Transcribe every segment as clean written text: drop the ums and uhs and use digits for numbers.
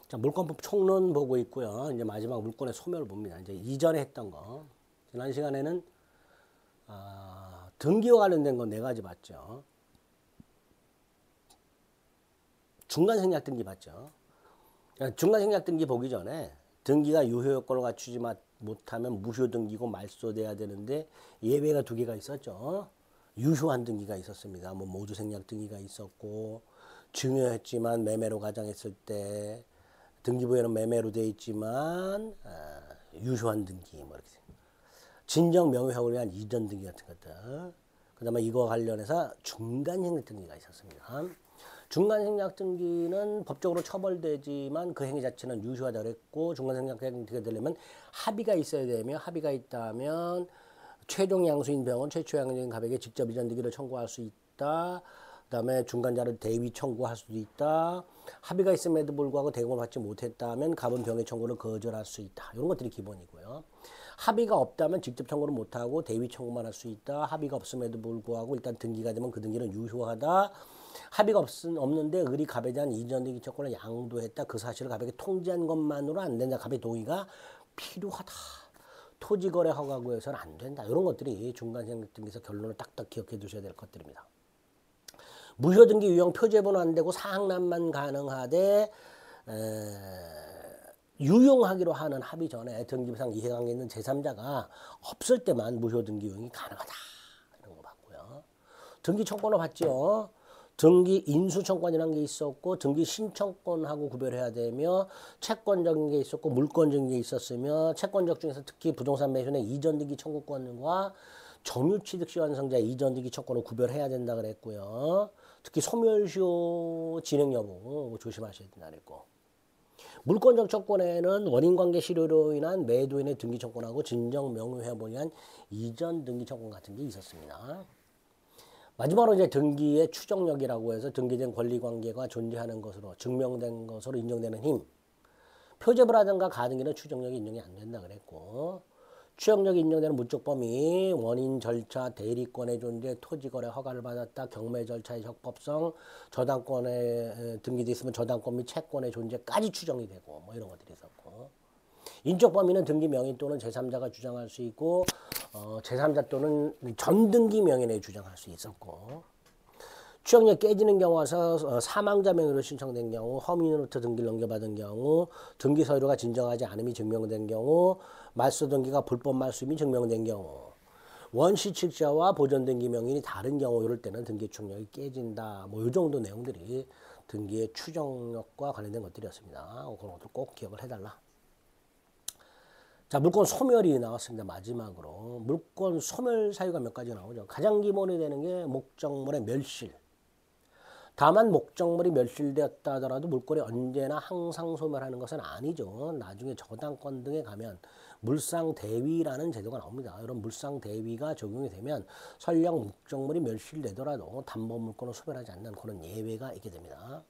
자, 물권법 총론 보고 있고요. 이제 마지막 물권의 소멸을 봅니다. 이제 이전에 했던 거. 지난 시간에는 등기와 관련된 건 네 가지 봤죠. 중간생략 등기 봤죠. 중간생략 등기 보기 전에 등기가 유효 요건을 갖추지 못하면 무효 등기고 말소돼야 되는데 예외가 두 개가 있었죠. 유효한 등기가 있었습니다. 뭐 모두 생략 등기가 있었고, 중요했지만 매매로 가정했을 때 등기부에는 매매로 되어 있지만 유효한 등기 뭐 이렇게 진정 명예회복을 위한 이전 등기 같은 것들. 그다음에 이거 관련해서 중간생략 등기가 있었습니다. 중간생략 등기는 법적으로 처벌되지만 그 행위 자체는 유효하다고 그랬고, 중간생략 등기가 되려면 합의가 있어야 되며, 합의가 있다면 최종 양수인 병원 최초 양수인 갑에게 직접 이전 등기를 청구할 수 있다. 그다음에 중간자를 대위 청구할 수도 있다. 합의가 있음에도 불구하고 대금을 받지 못했다면 갑은 병의 청구를 거절할 수 있다. 이런 것들이 기본이고요. 합의가 없다면 직접 청구를 못하고 대위 청구만 할 수 있다. 합의가 없음에도 불구하고 일단 등기가 되면 그 등기는 유효하다. 합의가 없는데 을이 갑에 대한 이전 등기 채권을 양도했다. 그 사실을 갑에게 통지한 것만으로 안 된다. 갑의 동의가 필요하다. 토지거래 허가구에서는 안 된다. 이런 것들이 중간생략 등기에서 결론을 딱딱 기억해 두셔야 될 것들입니다. 무효등기 유형 표제본은 안 되고 사항란만 가능하되 유용하기로 하는 합의 전에 등기부상 이해관계 있는 제3자가 없을 때만 무효등기 유형이 가능하다. 이런 거 봤고요. 등기 청권을 봤죠. 등기 인수청권이라는 게 있었고, 등기 신청권하고 구별해야 되며, 채권적인 게 있었고 물권적인 게 있었으며, 채권적 중에서 특히 부동산 매수의 이전 등기 청구권과 점유취득시 완성자의 이전 등기 청권을 구별해야 된다 그랬고요. 특히 소멸시효 진행 여부 조심하셔야 된다 그랬고, 물권적 청권에는 원인관계 실효로 인한 매도인의 등기 청권하고 진정 명예회복을 위한 이전 등기 청권 같은 게 있었습니다. 마지막으로 이제 등기의 추정력이라고 해서 등기된 권리관계가 존재하는 것으로 증명된 것으로 인정되는 힘, 표제부라든가 가등기는 추정력이 인정이 안 된다 그랬고, 추정력이 인정되는 물적 범위, 원인 절차, 대리권의 존재, 토지거래 허가를 받았다, 경매 절차의 적법성, 저당권에 등기돼 있으면 저당권 및 채권의 존재까지 추정이 되고, 뭐 이런 것들이 있었고, 인적 범위는 등기 명의 또는 제3자가 주장할 수 있고, 제3자 또는 전등기 명의에 주장할 수 있었고, 추정력 깨지는 경우에서 사망자 명의로 신청된 경우, 허민으로부터 등기를 넘겨받은 경우, 등기 서류가 진정하지 않음이 증명된 경우, 말소 등기가 불법 말소임이 증명된 경우, 원시 측자와 보존 등기 명인이 다른 경우, 이럴 때는 등기 추정력이 깨진다. 뭐 이 정도 내용들이 등기의 추정력과 관련된 것들이었습니다. 그런 것도 꼭 기억을 해달라. 자, 물권 소멸이 나왔습니다. 마지막으로 물권 소멸 사유가 몇 가지 나오죠. 가장 기본이 되는 게 목적물의 멸실. 다만 목적물이 멸실되었다 하더라도 물권이 언제나 항상 소멸하는 것은 아니죠. 나중에 저당권 등에 가면 물상대위라는 제도가 나옵니다. 이런 물상대위가 적용이 되면 설령 목적물이 멸실되더라도 담보물권을 소멸하지 않는 그런 예외가 있게 됩니다.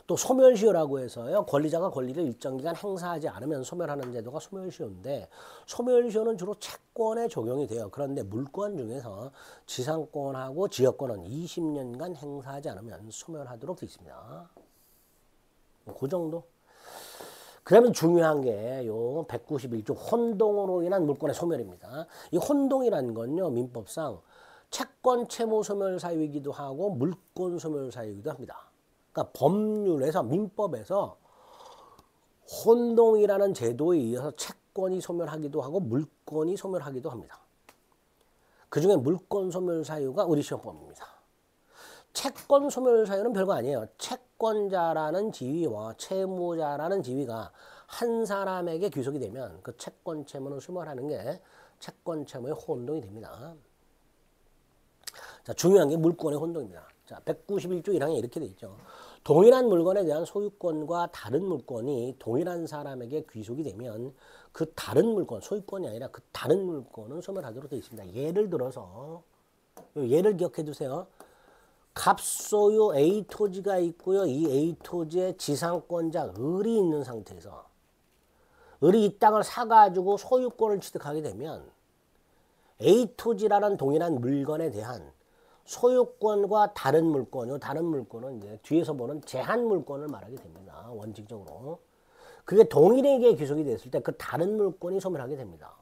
또 소멸시효라고 해서요, 권리자가 권리를 일정 기간 행사하지 않으면 소멸하는 제도가 소멸시효인데, 소멸시효는 주로 채권에 적용이 돼요. 그런데 물권 중에서 지상권하고 지역권은 20년간 행사하지 않으면 소멸하도록 되어 있습니다. 그 정도. 그러면 중요한 게 요 191조 혼동으로 인한 물권의 소멸입니다. 이 혼동이라는 건요, 민법상 채권 채무 소멸 사유이기도 하고 물권 소멸 사유이기도 합니다. 그러니까 법률에서, 민법에서 혼동이라는 제도에 의해서 채권이 소멸하기도 하고 물권이 소멸하기도 합니다. 그 중에 물권 소멸 사유가 우리 시험법입니다. 채권 소멸 사유는 별거 아니에요. 채권자라는 지위와 채무자라는 지위가 한 사람에게 귀속이 되면 그 채권 채무는 소멸하는 게 채권 채무의 혼동이 됩니다. 자, 중요한 게 물권의 혼동입니다. 자, 191조 1항에 이렇게 돼 있죠. 동일한 물건에 대한 소유권과 다른 물건이 동일한 사람에게 귀속이 되면 그 다른 물건, 소유권이 아니라 그 다른 물건은 소멸하도록 되어 있습니다. 예를 들어서, 예를 기억해 두세요. 갑소유 A 토지가 있고요. 이 A 토지의 지상권자 을이 있는 상태에서 을이 이 땅을 사가지고 소유권을 취득하게 되면 A 토지라는 동일한 물건에 대한 소유권과 다른 물건요. 다른 물건은 이제 뒤에서 보는 제한 물건을 말하게 됩니다. 원칙적으로. 그게 동일에게 귀속이 됐을 때 그 다른 물건이 소멸하게 됩니다.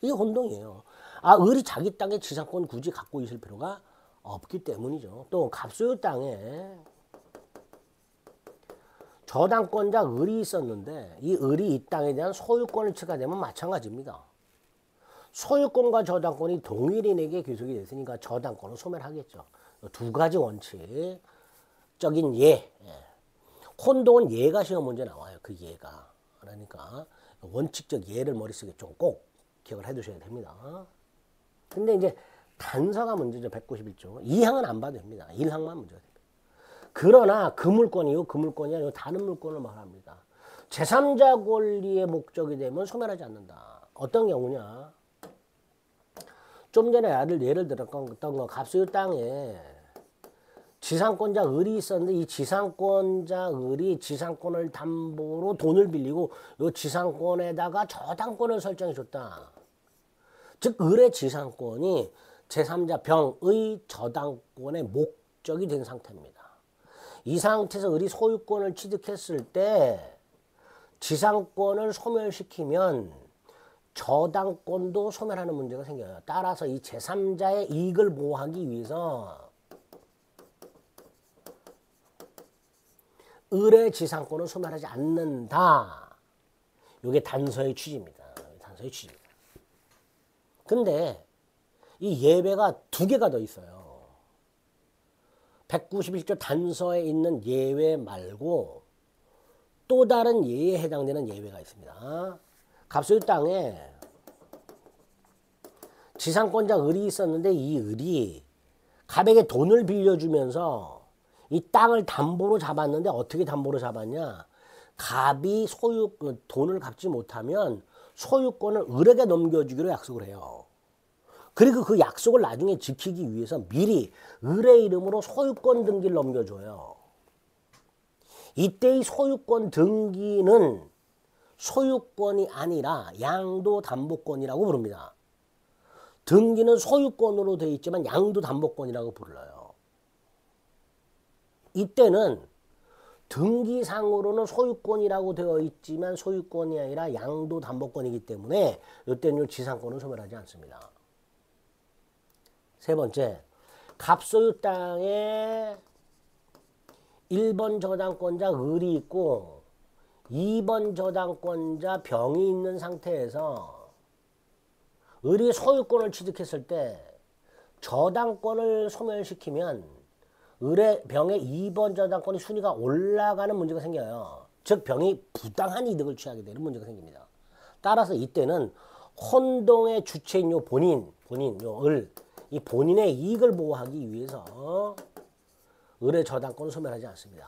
이게 혼동이에요. 아, 을이 자기 땅에 지상권 굳이 갖고 있을 필요가 없기 때문이죠. 또 갑소유 땅에 저당권자 을이 있었는데 이 을이 이 땅에 대한 소유권을 취하되면 마찬가지입니다. 소유권과 저당권이 동일인에게 귀속이 됐으니까 저당권은 소멸하겠죠. 두 가지 원칙적인 예. 혼동은 예가 시험 문제 나와요. 그 예가. 그러니까 원칙적 예를 머릿속에 좀 꼭 기억을 해 두셔야 됩니다. 근데 이제 단서가 문제죠. 191조. 2항은 안 봐도 됩니다. 1항만 문제가 됩니다. 그러나 그 물건이요. 그 물건이 아니고 다른 물건을 말합니다. 제3자 권리의 목적이 되면 소멸하지 않는다. 어떤 경우냐. 좀 전에 예를 들었던 거 갑소유 땅에 지상권자 을이 있었는데 이 지상권자 을이 지상권을 담보로 돈을 빌리고 이 지상권에다가 저당권을 설정해 줬다. 즉 을의 지상권이 제3자 병의 저당권의 목적이 된 상태입니다. 이 상태에서 을이 소유권을 취득했을 때 지상권을 소멸시키면 저당권도 소멸하는 문제가 생겨요. 따라서 이 제3자의 이익을 보호하기 위해서 을의 지상권을 소멸하지 않는다. 이게 단서의 취지입니다. 단서의 취지입니다. 근데 이 예외가 두 개가 더 있어요. 191조 단서에 있는 예외 말고 또 다른 예에 해당되는 예외가 있습니다. 갑소유 땅에 지상권자 을이 있었는데 이 을이 갑에게 돈을 빌려주면서 이 땅을 담보로 잡았는데 어떻게 담보로 잡았냐. 갑이 돈을 갚지 못하면 소유권을 을에게 넘겨주기로 약속을 해요. 그리고 그 약속을 나중에 지키기 위해서 미리 을의 이름으로 소유권 등기를 넘겨줘요. 이때의 소유권 등기는 소유권이 아니라 양도담보권이라고 부릅니다. 등기는 소유권으로 되어 있지만 양도담보권이라고 불러요. 이때는 등기상으로는 소유권이라고 되어 있지만 소유권이 아니라 양도담보권이기 때문에 이때는 지상권은 소멸하지 않습니다. 세 번째, 갑소유 땅에 1번 저당권자 을이 있고 2번 저당권자 병이 있는 상태에서 을이 소유권을 취득했을 때 저당권을 소멸시키면 을의 병의 2번 저당권이 순위가 올라가는 문제가 생겨요. 즉 병이 부당한 이득을 취하게 되는 문제가 생깁니다. 따라서 이때는 혼동의 주체인 요 본인 요 을, 이 본인의 이익을 보호하기 위해서 을의 저당권을 소멸하지 않습니다.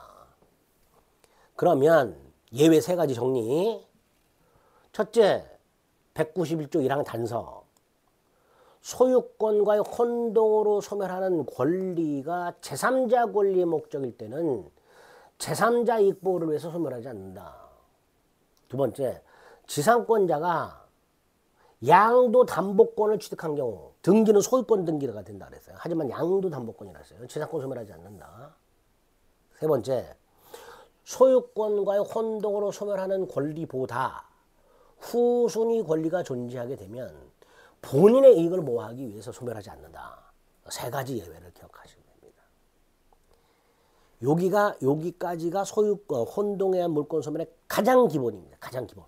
그러면 예외 세 가지 정리. 첫째, 191조 1항 단서. 소유권과의 혼동으로 소멸하는 권리가 제3자 권리의 목적일 때는 제3자 이익 보호를 위해서 소멸하지 않는다. 두 번째, 지상권자가 양도담보권을 취득한 경우 등기는 소유권 등기가 된다 그랬어요. 하지만 양도담보권이라 했어요. 지상권 소멸하지 않는다. 세 번째, 소유권과의 혼동으로 소멸하는 권리보다 후순위 권리가 존재하게 되면 본인의 이익을 보호하기 위해서 소멸하지 않는다. 세 가지 예외를 기억하시면 됩니다. 여기까지가 소유권, 혼동에 의한 물권 소멸의 가장 기본입니다. 가장 기본.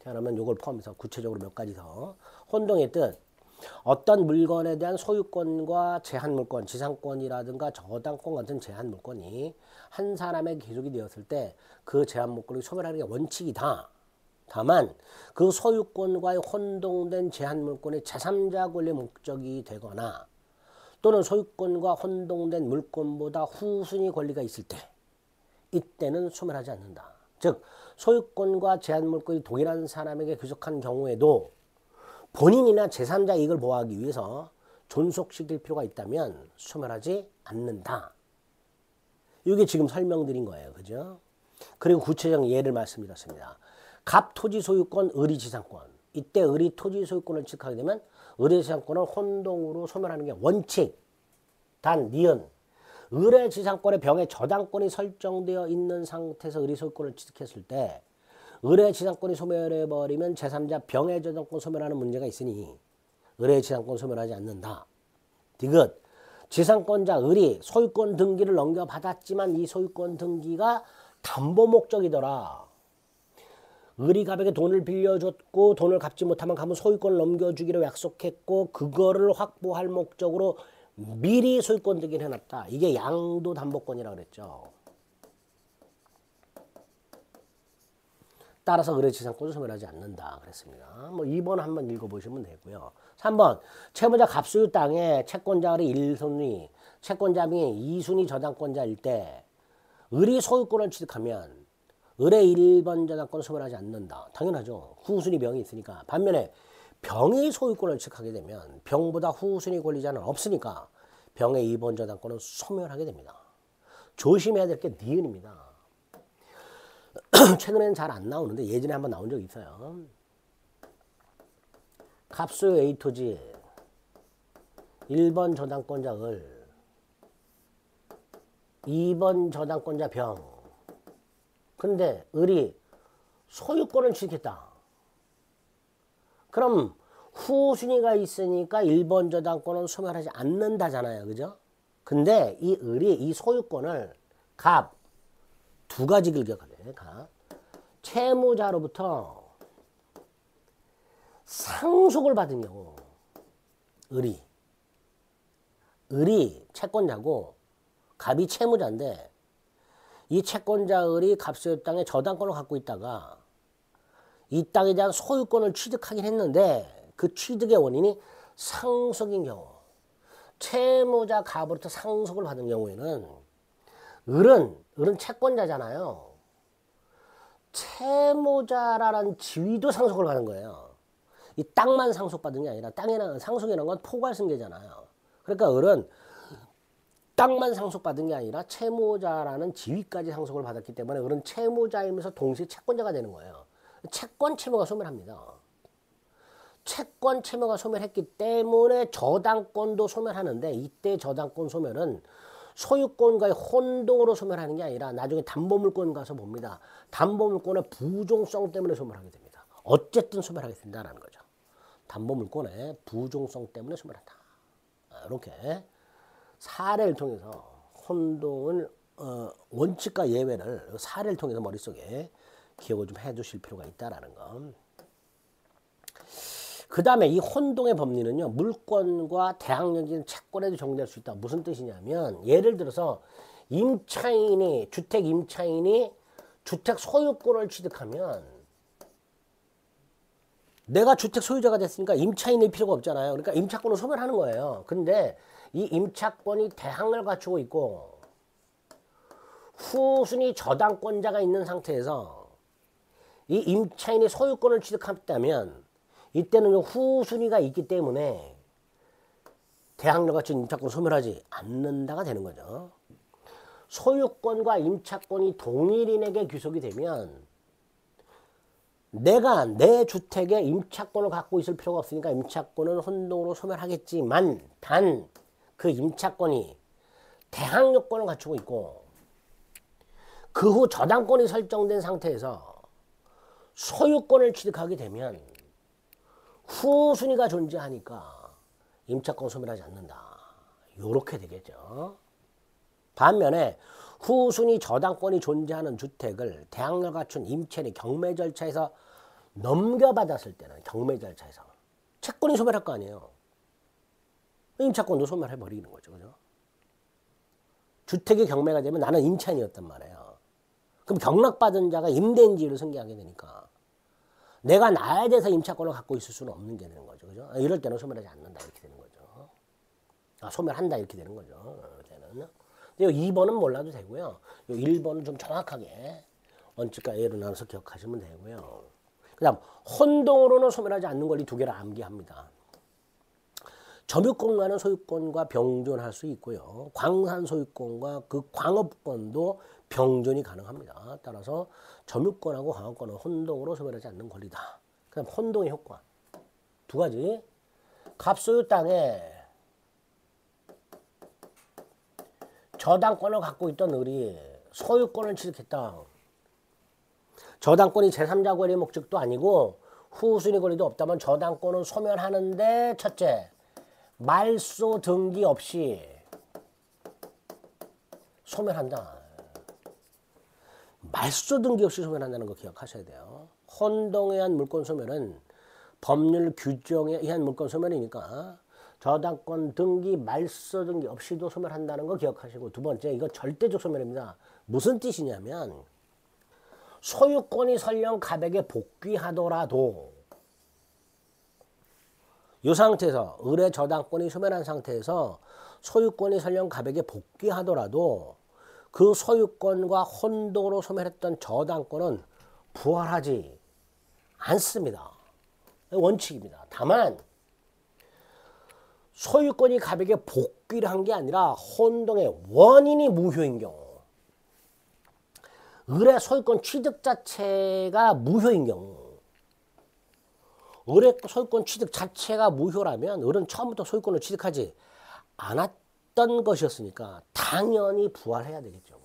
자, 그러면 이걸 포함해서 구체적으로 몇 가지 더. 혼동의 뜻. 어떤 물건에 대한 소유권과 제한물권, 지상권이라든가 저당권 같은 제한물권이 한 사람에게 귀속이 되었을 때 그 제한물권을 소멸하는 게 원칙이다. 다만 그 소유권과의 혼동된 제한물권의 제3자 권리 목적이 되거나 또는 소유권과 혼동된 물권보다 후순위 권리가 있을 때 이때는 소멸하지 않는다. 즉 소유권과 제한물권이 동일한 사람에게 귀속한 경우에도 본인이나 제3자 이익을 보호하기 위해서 존속시킬 필요가 있다면 소멸하지 않는다. 이게 지금 설명드린 거예요. 그죠? 그리고 구체적 예를 말씀드렸습니다. 갑 토지 소유권, 을이 지상권. 이때 을이 토지 소유권을 취득하게 되면 의뢰지상권을 혼동으로 소멸하는 게 원칙. 단, 니은. 의뢰지상권의 병에 저당권이 설정되어 있는 상태에서 의뢰소유권을 취득했을 때 의뢰지상권이 소멸해버리면 제3자 병의 저당권 소멸하는 문제가 있으니 의뢰지상권 소멸하지 않는다. 디귿. 지상권자 을이 소유권 등기를 넘겨받았지만 이 소유권 등기가 담보 목적이더라. 을이 갑에게 돈을 빌려줬고 돈을 갚지 못하면 갑은 소유권을 넘겨주기로 약속했고 그거를 확보할 목적으로 미리 소유권 등기를 해놨다. 이게 양도담보권이라고 그랬죠. 따라서 의뢰지상권을 소멸하지 않는다 그랬습니다. 뭐 2번 한번 읽어보시면 되고요. 3번 채무자 갑소유 땅에 채권자 을이 1순위, 채권자 및 2순위 저당권자일 때 을이 소유권을 취득하면 을의 1번 저당권을 소멸하지 않는다. 당연하죠. 후순위 병이 있으니까. 반면에 병이 소유권을 취득하게 되면 병보다 후순위 권리자는 없으니까 병의 2번 저당권은 소멸하게 됩니다. 조심해야 될 게 니은입니다. 최근에는 잘 안 나오는데 예전에 한번 나온 적이 있어요. 갑소유 A 토지 1번 저당권자 을 2번 저당권자 병. 근데 을이 소유권을 취득했다. 그럼 후순위가 있으니까 1번 저당권은 소멸하지 않는다잖아요. 그죠? 근데 이 을이 이 소유권을 갑 두 가지 길격하네. 갑. 채무자로부터 상속을 받은 경우 을이 채권자고 갑이 채무자인데 이 채권자 을이 갑소유 땅에 저당권을 갖고 있다가 이 땅에 대한 소유권을 취득하긴 했는데 그 취득의 원인이 상속인 경우 채무자 갑으로부터 상속을 받은 경우에는 을은 채권자잖아요. 채무자라는 지위도 상속을 받은 거예요. 이 땅만 상속받은 게 아니라 땅이라는 상속이라는 건 포괄승계잖아요. 그러니까 을은 땅만 상속받은 게 아니라 채무자라는 지위까지 상속을 받았기 때문에 을은 채무자이면서 동시에 채권자가 되는 거예요. 채권 채무가 소멸합니다. 채권 채무가 소멸했기 때문에 저당권도 소멸하는데 이때 저당권 소멸은 소유권과의 혼동으로 소멸하는 게 아니라 나중에 담보물권 가서 봅니다. 담보물권의 부종성 때문에 소멸하게 됩니다. 어쨌든 소멸하게 된다는 거죠. 담보물권의 부종성 때문에 소멸한다. 이렇게 사례를 통해서 혼동을 원칙과 예외를 사례를 통해서 머릿속에 기억을 좀 해두실 필요가 있다는 거. 그 다음에 이 혼동의 법리는요. 물권과 대항력인 채권에도 적용될 수 있다. 무슨 뜻이냐면 예를 들어서 주택 임차인이 주택 소유권을 취득하면 내가 주택 소유자가 됐으니까 임차인일 필요가 없잖아요. 그러니까 임차권을 소멸하는 거예요. 근데 이 임차권이 대항을 갖추고 있고 후순위 저당권자가 있는 상태에서 이 임차인이 소유권을 취득했다면 이때는 후순위가 있기 때문에 대항력 갖춘 임차권 소멸하지 않는다가 되는 거죠. 소유권과 임차권이 동일인에게 귀속이 되면 내가 내 주택에 임차권을 갖고 있을 필요가 없으니까 임차권은 혼동으로 소멸하겠지만 단 그 임차권이 대항력권을 갖추고 있고 그 후 저당권이 설정된 상태에서 소유권을 취득하게 되면 후순위가 존재하니까 임차권 소멸하지 않는다. 요렇게 되겠죠. 반면에 후순위 저당권이 존재하는 주택을 대항력 갖춘 임차인이 경매 절차에서 넘겨받았을 때는 경매 절차에서 채권이 소멸할 거 아니에요. 임차권도 소멸해버리는 거죠. 그죠? 주택이 경매가 되면 나는 임차인이었단 말이에요. 그럼 경락받은 자가 임대인지를 승계하게 되니까 내가 나에 대해서 임차권을 갖고 있을 수는 없는 게 되는 거죠. 그죠? 이럴 때는 소멸하지 않는다 이렇게 되는 거죠. 소멸한다 이렇게 되는 거죠. 때는. 2번은 몰라도 되고요. 요 1번은 좀 정확하게 원칙과 예로 나눠서 기억하시면 되고요. 그 다음 혼동으로는 소멸하지 않는 권리 두 개를 암기합니다. 점유권과는 소유권과 병존할 수 있고요. 광산 소유권과 그 광업권도 병존이 가능합니다. 따라서 점유권하고 광업권은 혼동으로 소멸하지 않는 권리다. 그다음 혼동의 효과 두 가지. 갑소유 땅에 저당권을 갖고 있던 을이 소유권을 취득했다. 저당권이 제3자 권리 목적도 아니고 후순위 권리도 없다면 저당권은 소멸하는데 첫째, 말소 등기 없이 소멸한다. 말소 등기 없이 소멸한다는 거 기억하셔야 돼요. 혼동에 의한 물권 소멸은 법률 규정에 의한 물권 소멸이니까 저당권 등기, 말소 등기 없이도 소멸한다는 거 기억하시고, 두 번째, 이거 절대적 소멸입니다. 무슨 뜻이냐면 소유권이 설령 갑에게 복귀하더라도 이 상태에서 을의 저당권이 소멸한 상태에서 소유권이 설령 갑에게 복귀하더라도 그 소유권과 혼동으로 소멸했던 저당권은 부활하지 않습니다. 원칙입니다. 다만 소유권이 갑에게 복귀를 한 게 아니라 혼동의 원인이 무효인 경우, 을의 소유권 취득 자체가 무효인 경우, 을의 소유권 취득 자체가 무효라면 을은 처음부터 소유권을 취득하지 않았던 것이었으니까 당연히 부활해야 되겠죠.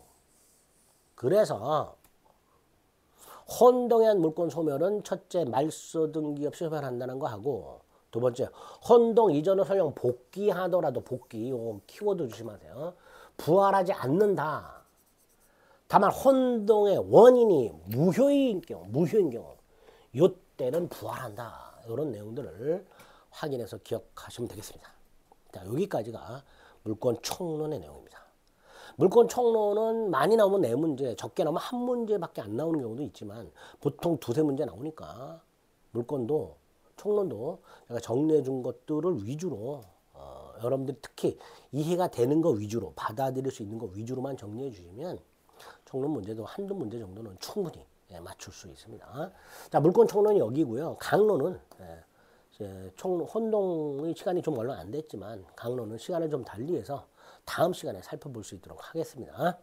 그래서 혼동에 의한 물권 소멸은 첫째, 말소 등기 없이 소멸한다는 거 하고, 두 번째, 혼동 이전을 설령 복귀하더라도, 복귀, 요 키워드 조심하세요. 부활하지 않는다. 다만 혼동의 원인이 무효인 경우, 요때는 부활한다. 이런 내용들을 확인해서 기억하시면 되겠습니다. 자, 여기까지가 물권 총론의 내용입니다. 물권 총론은 많이 나오면 4문제, 적게 나오면 1문제밖에 안 나오는 경우도 있지만 보통 2-3문제 나오니까 물권도 총론도 제가 정리해 준 것들을 위주로 여러분들이 특히 이해가 되는 거 위주로, 받아들일 수 있는 거 위주로만 정리해 주시면 총론 문제도 한두 문제 정도는 충분히 맞출 수 있습니다. 자, 물권 총론이 여기고요. 강론은 혼동의 시간이 좀 얼마 안 됐지만 강론은 시간을 좀 달리해서 다음 시간에 살펴볼 수 있도록 하겠습니다.